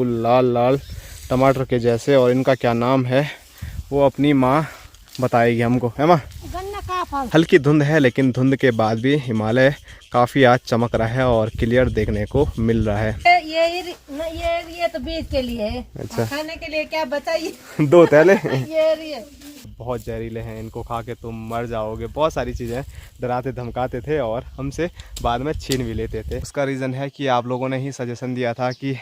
बिल्कुल लाल लाल टमाटर के जैसे। और इनका क्या नाम है वो अपनी माँ बताएगी हमको, है माँ? हल्की धुंध है, लेकिन धुंध के बाद भी हिमालय काफ़ी आज चमक रहा है और क्लियर देखने को मिल रहा है। ये तो बीज के लिए है। अच्छा, खाने के लिए क्या बताइए? दो थैले ये बहुत जहरीले हैं, इनको खा के तुम मर जाओगे। बहुत सारी चीज़ें डराते धमकाते थे और हमसे बाद में छीन भी लेते थे। उसका रीज़न है कि आप लोगों ने ही सजेशन दिया था कि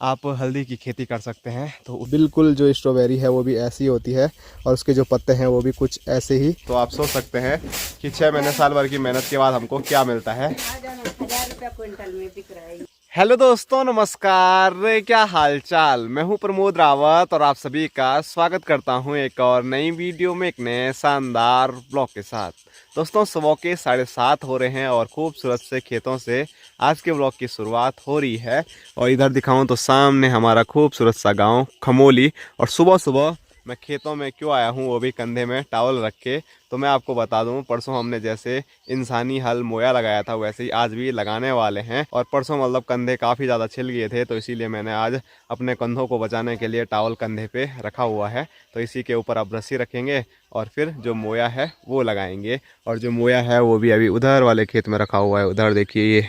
आप हल्दी की खेती कर सकते हैं। तो बिल्कुल जो स्ट्रॉबेरी है वो भी ऐसी होती है और उसके जो पत्ते हैं वो भी कुछ ऐसे ही। तो आप सोच सकते हैं कि 6 महीने साल भर की मेहनत के बाद हमको क्या मिलता है। 1000 रुपया क्विंटल में बिक रहा है। हेलो दोस्तों, नमस्कार, क्या हाल चाल। मैं हूं प्रमोद रावत और आप सभी का स्वागत करता हूं एक और नई वीडियो में, एक नए शानदार ब्लॉग के साथ। दोस्तों, सुबह के 7:30 हो रहे हैं और खूबसूरत से खेतों से आज के ब्लॉग की शुरुआत हो रही है। और इधर दिखाऊं तो सामने हमारा खूबसूरत सा गांव खमोली। और सुबह सुबह मैं खेतों में क्यों आया हूँ, वो भी कंधे में टॉवल रख के। तो मैं आपको बता दूं, परसों हमने जैसे इंसानी हल मोया लगाया था वैसे ही आज भी लगाने वाले हैं। और परसों मतलब कंधे काफ़ी ज़्यादा छिल गए थे, तो इसीलिए मैंने आज अपने कंधों को बचाने के लिए टॉवल कंधे पे रखा हुआ है। तो इसी के ऊपर अब रस्सी रखेंगे और फिर जो मोया है वो लगाएंगे। और जो मोया है वो भी अभी उधर वाले खेत में रखा हुआ है, उधर देखिए ये।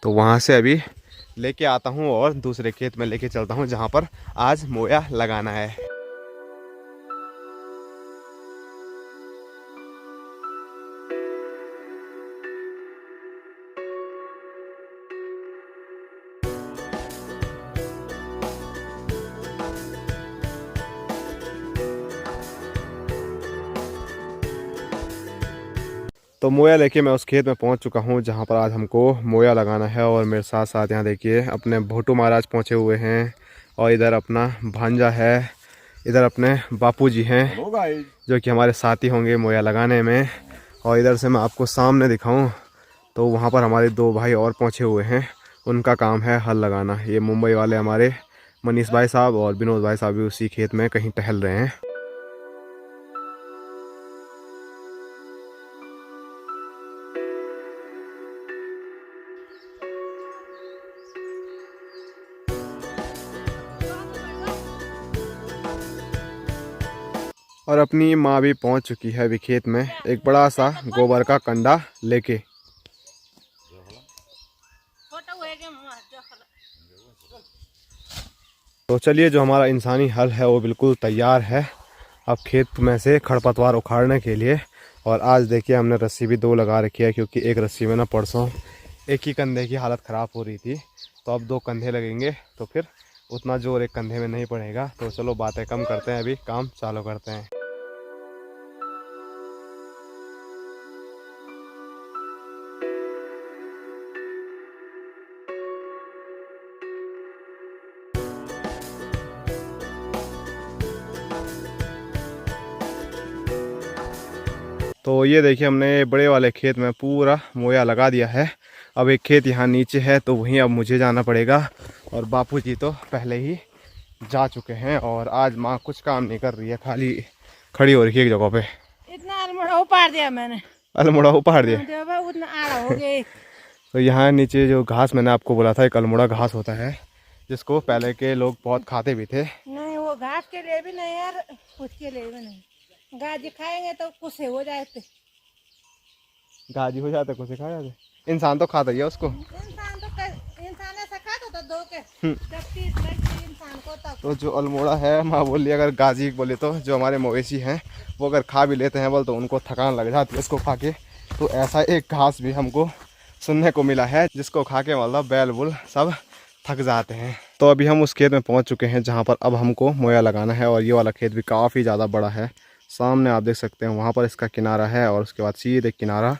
तो वहाँ से अभी लेके आता हूँ और दूसरे खेत में लेके चलता हूँ जहाँ पर आज मोया लगाना है। तो मोया लेके मैं उस खेत में पहुंच चुका हूं जहां पर आज हमको मोया लगाना है। और मेरे साथ साथ यहाँ देखिए अपने भोटू महाराज पहुंचे हुए हैं और इधर अपना भांजा है, इधर अपने बापूजी हैं जो कि हमारे साथी होंगे मोया लगाने में। और इधर से मैं आपको सामने दिखाऊं तो वहाँ पर हमारे 2 भाई और पहुँचे हुए हैं, उनका काम है हल लगाना। ये मुंबई वाले हमारे मनीष भाई साहब और विनोद भाई साहब भी उसी खेत में कहीं टहल रहे हैं। और अपनी माँ भी पहुंच चुकी है अभी खेत में, एक बड़ा सा गोबर का कंडा लेके। तो चलिए, जो हमारा इंसानी हल है वो बिल्कुल तैयार है अब खेत में से खरपतवार उखाड़ने के लिए। और आज देखिए हमने रस्सी भी 2 लगा रखी है, क्योंकि एक रस्सी में ना परसों एक ही कंधे की हालत ख़राब हो रही थी। तो अब 2 कंधे लगेंगे तो फिर उतना जोर एक कंधे में नहीं पड़ेगा। तो चलो बातें कम करते हैं, अभी काम चालू करते हैं। तो ये देखिए हमने बड़े वाले खेत में पूरा मोया लगा दिया है। अब एक खेत यहाँ नीचे है तो वहीं अब मुझे जाना पड़ेगा। और बापूजी तो पहले ही जा चुके हैं और आज माँ कुछ काम नहीं कर रही है, खाली खड़ी हो रही है एक जगह पे। इतना अल्मोड़ा उपाड़ दिया मैंने। अल्मोड़ा उपाड़ दिया? उतना आड़ा हो गया। तो यहाँ नीचे जो घास मैंने आपको बोला था, एक अल्मोड़ा घास होता है जिसको पहले के लोग बहुत खाते भी थे। नहीं, वो घास के लिए भी नहीं यार, उसके लिए भी नहीं। गाजी खाएंगे तो कुछ हो जाते। गाजी हो जाते, कुछ खा जाते। इंसान तो खाता ही है उसको। इंसान ऐसा खाता तो दो के जब 30 लगती इंसान को तब। तो जो अल्मोड़ा है, माँ बोल रही अगर गाजी बोले तो जो हमारे मवेशी हैं वो अगर खा भी लेते हैं बोल तो उनको थकान लग जाती है इसको खा के। तो ऐसा एक घास भी हमको सुनने को मिला है जिसको खा के मतलब बैल बुल सब थक जाते हैं। तो अभी हम उस खेत में पहुंच चुके हैं जहां पर अब हमको मोया लगाना है। और ये वाला खेत भी काफ़ी ज़्यादा बड़ा है, सामने आप देख सकते हैं वहाँ पर इसका किनारा है। और उसके बाद सीधे किनारा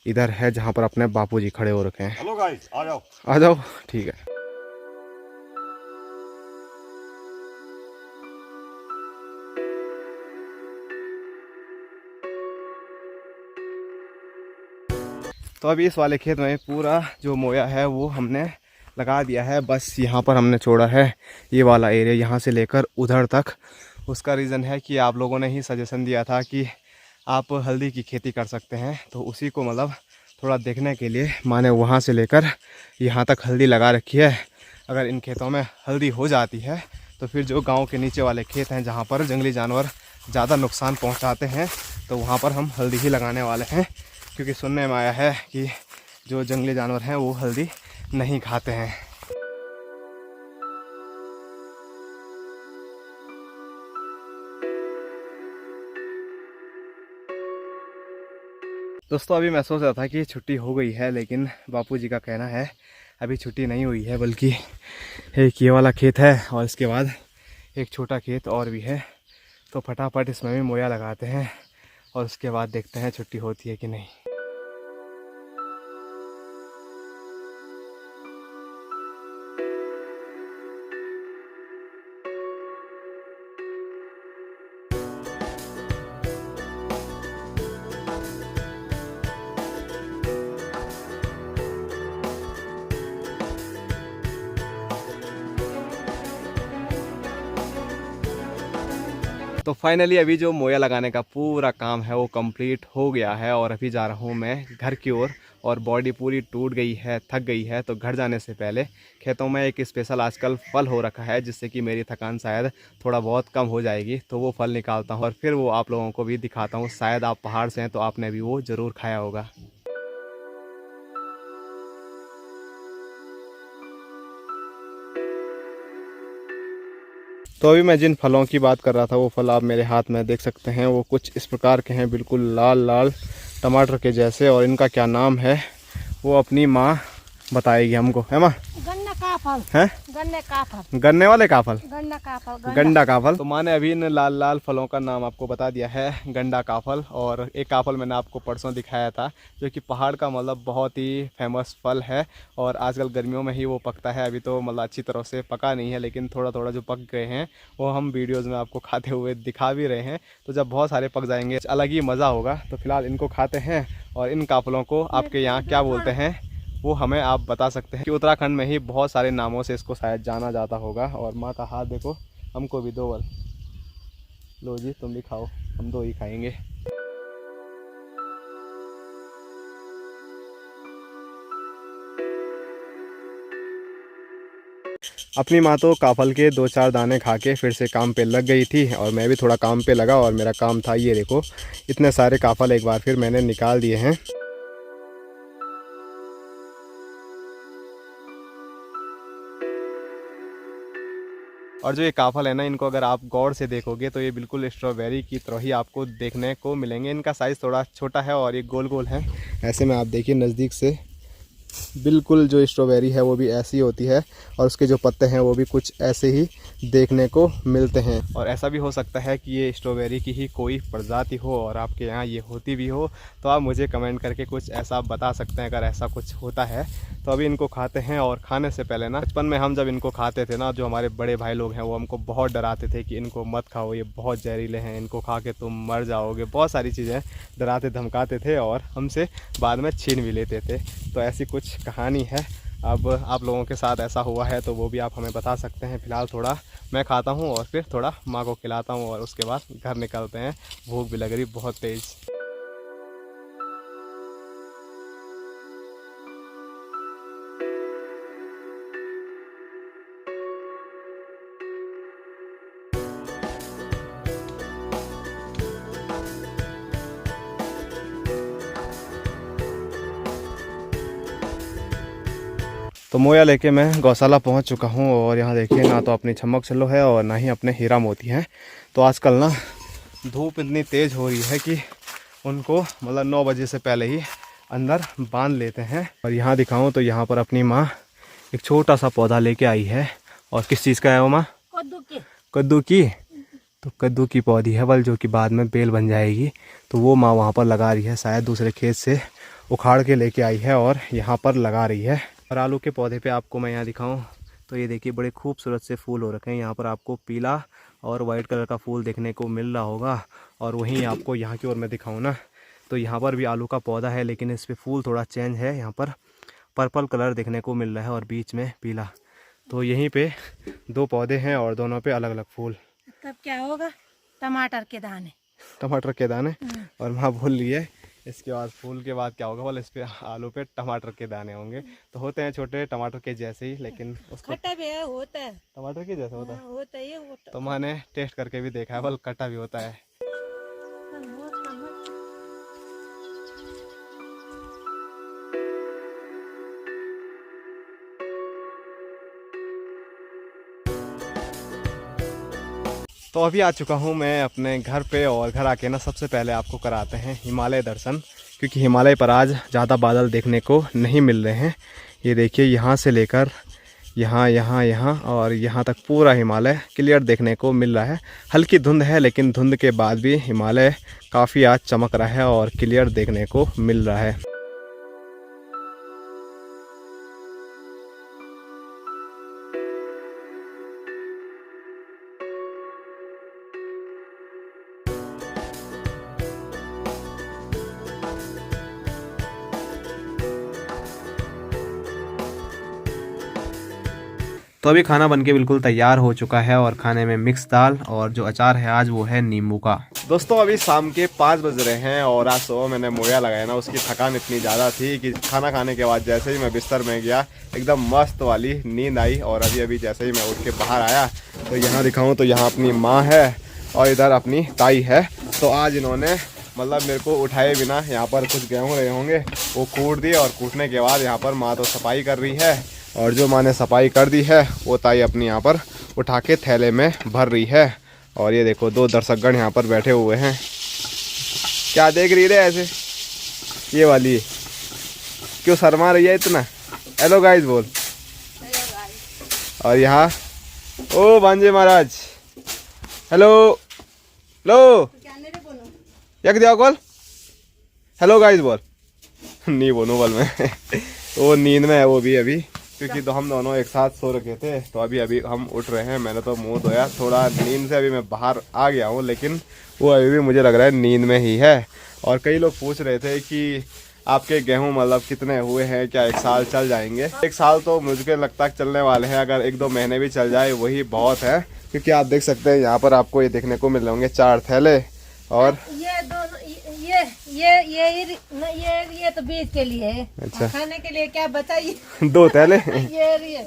इधर है जहाँ पर अपने बापूजी खड़े हो रखे हैं। हेलो गाइस, आ जाओ आ जाओ, ठीक है। तो अभी इस वाले खेत में पूरा जो मोया है वो हमने लगा दिया है। बस यहाँ पर हमने छोड़ा है ये वाला एरिया, यहाँ से लेकर उधर तक। उसका रीज़न है कि आप लोगों ने ही सजेशन दिया था कि आप हल्दी की खेती कर सकते हैं। तो उसी को मतलब थोड़ा देखने के लिए माने वहाँ से लेकर यहाँ तक हल्दी लगा रखी है। अगर इन खेतों में हल्दी हो जाती है तो फिर जो गांव के नीचे वाले खेत हैं जहां पर जंगली जानवर ज़्यादा नुकसान पहुंचाते हैं तो वहां पर हम हल्दी ही लगाने वाले हैं, क्योंकि सुनने में आया है कि जो जंगली जानवर हैं वो हल्दी नहीं खाते हैं। दोस्तों अभी मैं सोच रहा था कि छुट्टी हो गई है, लेकिन बापूजी का कहना है अभी छुट्टी नहीं हुई है, बल्कि एक ये वाला खेत है और इसके बाद एक छोटा खेत और भी है। तो फटाफट इसमें भी मोया लगाते हैं और उसके बाद देखते हैं छुट्टी होती है कि नहीं। तो फाइनली अभी जो मोया लगाने का पूरा काम है वो कंप्लीट हो गया है और अभी जा रहा हूँ मैं घर की ओर। और बॉडी पूरी टूट गई है, थक गई है, तो घर जाने से पहले खेतों में एक स्पेशल आजकल फल हो रखा है जिससे कि मेरी थकान शायद थोड़ा बहुत कम हो जाएगी। तो वो फल निकालता हूँ और फिर वो आप लोगों को भी दिखाता हूँ। शायद आप पहाड़ से हैं तो आपने भी वो ज़रूर खाया होगा। तो अभी मैं जिन फलों की बात कर रहा था वो फल आप मेरे हाथ में देख सकते हैं। वो कुछ इस प्रकार के हैं, बिल्कुल लाल लाल टमाटर के जैसे। और इनका क्या नाम है वो अपनी माँ बताएगी हमको, है माँ? गन्ना का फल है, गन्ने का फल, गन्ने वाले का फल, गन्ना का फल, गंडा का फल। तो माँ ने अभी इन लाल लाल फलों का नाम आपको बता दिया है, गंडा का फल। और एक का फल मैंने आपको परसों दिखाया था जो कि पहाड़ का मतलब बहुत ही फेमस फल है और आजकल गर्मियों में ही वो पकता है। अभी तो मतलब अच्छी तरह से पका नहीं है, लेकिन थोड़ा थोड़ा जो पक गए हैं वो हम वीडियोज़ में आपको खाते हुए दिखा भी रहे हैं। तो जब बहुत सारे पक जाएंगे अलग ही मज़ा होगा। तो फिलहाल इनको खाते हैं। और इन काफलों को आपके यहाँ क्या बोलते हैं वो हमें आप बता सकते हैं कि उत्तराखंड में ही बहुत सारे नामों से इसको शायद जाना जाता होगा। और माँ का हाथ देखो, हमको भी दो बल। लो जी तुम भी खाओ, हम दो ही खाएंगे। अपनी माँ तो काफल के 2-4 दाने खा के फिर से काम पे लग गई थी और मैं भी थोड़ा काम पे लगा। और मेरा काम था ये देखो, इतने सारे काफल एक बार फिर मैंने निकाल दिए हैं। और जो ये काफल है ना, इनको अगर आप गौर से देखोगे तो ये बिल्कुल स्ट्रॉबेरी की तरह ही आपको देखने को मिलेंगे। इनका साइज़ थोड़ा छोटा है और ये गोल गोल है। ऐसे में आप देखिए नज़दीक से, बिल्कुल जो स्ट्रॉबेरी है वो भी ऐसी होती है और उसके जो पत्ते हैं वो भी कुछ ऐसे ही देखने को मिलते हैं। और ऐसा भी हो सकता है कि ये स्ट्रॉबेरी की ही कोई प्रजाति हो और आपके यहाँ ये होती भी हो। तो आप मुझे कमेंट करके कुछ ऐसा बता सकते हैं अगर ऐसा कुछ होता है। तो अभी इनको खाते हैं। और खाने से पहले ना, बचपन में हम जब इनको खाते थे ना, जो हमारे बड़े भाई लोग हैं वो हमको बहुत डराते थे कि इनको मत खाओ, ये बहुत जहरीले हैं, इनको खा के तुम मर जाओगे। बहुत सारी चीज़ें डराते धमकाते थे और हमसे बाद में छीन भी लेते थे। तो ऐसी कुछ कहानी है। अब आप लोगों के साथ ऐसा हुआ है तो वो भी आप हमें बता सकते हैं। फ़िलहाल थोड़ा मैं खाता हूँ और फिर थोड़ा माँ को खिलाता हूँ और उसके बाद घर निकलते हैं। भूख भी लग रही बहुत तेज़। तो मोया लेके मैं गौशाला पहुंच चुका हूं और यहाँ देखिए ना तो अपनी छमक चलो है और ना ही अपने हीरा मोती हैं। तो आजकल ना धूप इतनी तेज़ हो रही है कि उनको मतलब 9 बजे से पहले ही अंदर बांध लेते हैं। और यहाँ दिखाऊं तो यहाँ पर अपनी माँ एक छोटा सा पौधा लेके आई है। और किस चीज़ का है वो माँ? कद्दू के। कद्दू की। तो कद्दू की पौधी है बल, जो कि बाद में बेल बन जाएगी। तो वो माँ वहाँ पर लगा रही है, शायद दूसरे खेत से उखाड़ के लेके आई है और यहाँ पर लगा रही है। और आलू के पौधे पे आपको मैं यहाँ दिखाऊं तो ये देखिए बड़े खूबसूरत से फूल हो रखे हैं। यहाँ पर आपको पीला और वाइट कलर का फूल देखने को मिल रहा होगा। और वहीं आपको यहाँ की ओर मैं दिखाऊं ना तो यहाँ पर भी आलू का पौधा है, लेकिन इस पर फूल थोड़ा चेंज है। यहाँ पर पर्पल कलर देखने को मिल रहा है और बीच में पीला। तो यहीं पे 2 पौधे हैं और दोनों पे अलग अलग फूल। तब क्या होगा? टमाटर के दाने। टमाटर के दाने। और माँ बोल रही है इसके बाद फूल के बाद क्या होगा बोले, इस पे आलू पे टमाटर के दाने होंगे। तो होते हैं छोटे टमाटर के जैसे ही, लेकिन उसको खट्टा भी है, होता है। टमाटर के जैसा होता है। हाँ, होता है ये होता तो मैंने टेस्ट करके भी देखा है, बोल खट्टा भी होता है। तो अभी आ चुका हूँ मैं अपने घर पे, और घर आके ना सबसे पहले आपको कराते हैं हिमालय दर्शन, क्योंकि हिमालय पर आज ज़्यादा बादल देखने को नहीं मिल रहे हैं। ये देखिए, यहाँ से लेकर यहाँ यहाँ यहाँ और यहाँ तक पूरा हिमालय क्लियर देखने को मिल रहा है। हल्की धुंध है, लेकिन धुंध के बाद भी हिमालय काफ़ी आज चमक रहा है और क्लियर देखने को मिल रहा है। तो अभी खाना बनके बिल्कुल तैयार हो चुका है, और खाने में मिक्स दाल और जो अचार है आज वो है नींबू का। दोस्तों अभी शाम के 5 बज रहे हैं, और आज सुबह मैंने मोया लगाया ना, उसकी थकान इतनी ज़्यादा थी कि खाना खाने के बाद जैसे ही मैं बिस्तर में गया एकदम मस्त वाली नींद आई। और अभी जैसे ही मैं उठ के बाहर आया तो यहाँ दिखाऊँ तो यहाँ अपनी माँ है और इधर अपनी ताई है। तो आज इन्होंने मतलब मेरे को उठाए बिना यहाँ पर कुछ गेहूँ रहे होंगे वो कूट दिए, और कूटने के बाद यहाँ पर माँ तो सफाई कर रही है, और जो माँ ने सफाई कर दी है वो ताई अपनी यहाँ पर उठा के थैले में भर रही है। और ये देखो 2 दर्शकगण यहाँ पर बैठे हुए हैं। क्या देख रही है ऐसे, ये वाली क्यों शर्मा रही है इतना? हेलो गाइस बोल। और यहाँ ओ भांजे महाराज, हेलो लो यक दिया कॉल, हेलो गाइस बोल। नहीं बोलूँ बोल मैं वो नींद में है वो भी अभी, क्योंकि तो हम दोनों एक साथ सो रखे थे। तो अभी हम उठ रहे हैं। मैंने तो मुंह धोया, थोड़ा नींद से अभी मैं बाहर आ गया हूँ, लेकिन वो अभी भी मुझे लग रहा है नींद में ही है। और कई लोग पूछ रहे थे कि आपके गेहूं मतलब कितने हुए हैं, क्या 1 साल चल जाएंगे? 1 साल तो मुझे लगता है चलने वाले हैं, अगर 1-2 महीने भी चल जाए वही बहुत है। क्योंकि आप देख सकते हैं यहाँ पर आपको ये देखने को मिल रहे होंगे 4 थैले, और ये दोनों ये तो बीज के लिए है। अच्छा, खाने के लिए क्या बचा ये 2 थैले ये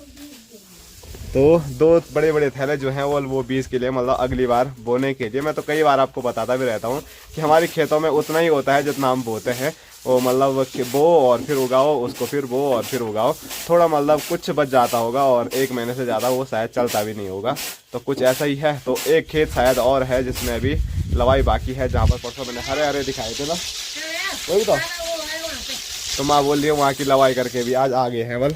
तो 2 बड़े बड़े थैले जो हैं वो बीज के लिए, मतलब अगली बार बोने के लिए। मैं तो कई बार आपको बताता भी रहता हूँ कि हमारे खेतों में उतना ही होता है जितना हम बोते हैं। वो मतलब बो और फिर उगाओ उसको, फिर बो और फिर उगाओ। थोड़ा मतलब कुछ बच जाता होगा, और 1 महीने से ज़्यादा वो शायद चलता भी नहीं होगा। तो कुछ ऐसा ही है। तो एक खेत शायद और है जिसमें अभी लवाई बाकी है, जहाँ पर परसों मैंने हरे हरे दिखाए थे ना, वही तो माँ बोल रही है वहाँ की लवाई करके भी आज आगे है। बल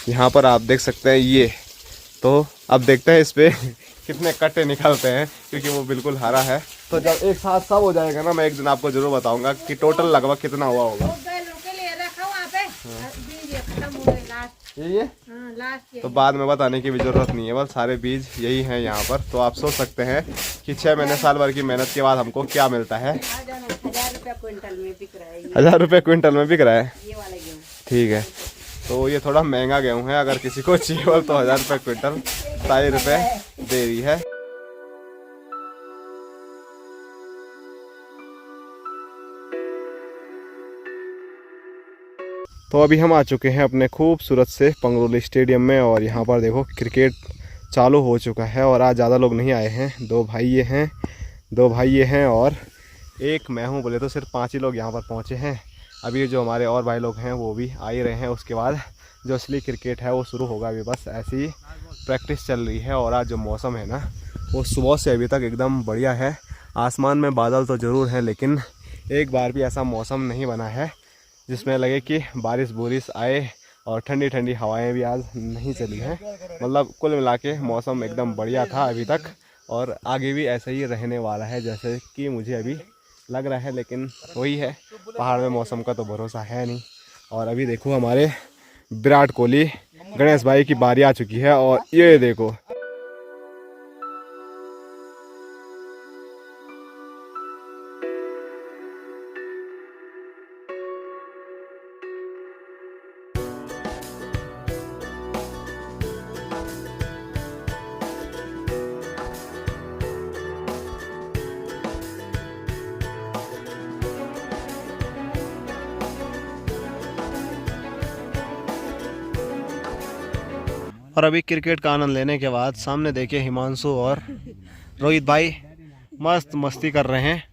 यहाँ पर आप देख सकते हैं ये। तो अब देखते हैं इस पे कितने कट्टे निकलते हैं, क्योंकि वो बिल्कुल हरा है। तो जब एक साथ सब हो जाएगा ना, मैं एक दिन आपको जरूर बताऊंगा कि टोटल लगभग कितना हुआ होगा। ये तो बाद में बताने की भी जरूरत नहीं है, बस सारे बीज यही हैं यहाँ पर। तो आप सोच सकते हैं कि 6 महीने साल भर की मेहनत के बाद हमको क्या मिलता है। 1000 रुपया क्विंटल में बिक रहा है। 1000 रुपये क्विंटल में बिक रहा है, ये वाला गेहूं। ठीक है। तो ये थोड़ा महंगा गेहूँ है, अगर किसी को चाहिए तो 1000 रुपये क्विंटल 2.5 रुपये दे रही है। तो अभी हम आ चुके हैं अपने खूबसूरत से पंगरोली स्टेडियम में, और यहाँ पर देखो क्रिकेट चालू हो चुका है। और आज ज़्यादा लोग नहीं आए हैं, 2 भाई ये हैं और एक मैं हूँ। बोले तो सिर्फ 5 ही लोग यहाँ पर पहुँचे हैं। अभी जो हमारे और भाई लोग हैं वो भी आ ही रहे हैं। उसके बाद जो असली क्रिकेट है वो शुरू होगा। अभी बस ऐसी प्रैक्टिस चल रही है। और आज जो मौसम है ना, वो सुबह से अभी तक एकदम बढ़िया है। आसमान में बादल तो ज़रूर हैं, लेकिन एक बार भी ऐसा मौसम नहीं बना है जिसमें लगे कि बारिश आए। और ठंडी ठंडी हवाएं भी आज नहीं चली हैं। मतलब कुल मिला के मौसम एकदम बढ़िया था अभी तक, और आगे भी ऐसे ही रहने वाला है जैसे कि मुझे अभी लग रहा है। लेकिन वही है, पहाड़ में मौसम का तो भरोसा है नहीं। और अभी देखो हमारे विराट कोहली गणेश भाई की बारी आ चुकी है, और ये देखो और अभी क्रिकेट का आनंद लेने के बाद सामने देखिए हिमांशु और रोहित भाई मस्त मस्ती कर रहे हैं।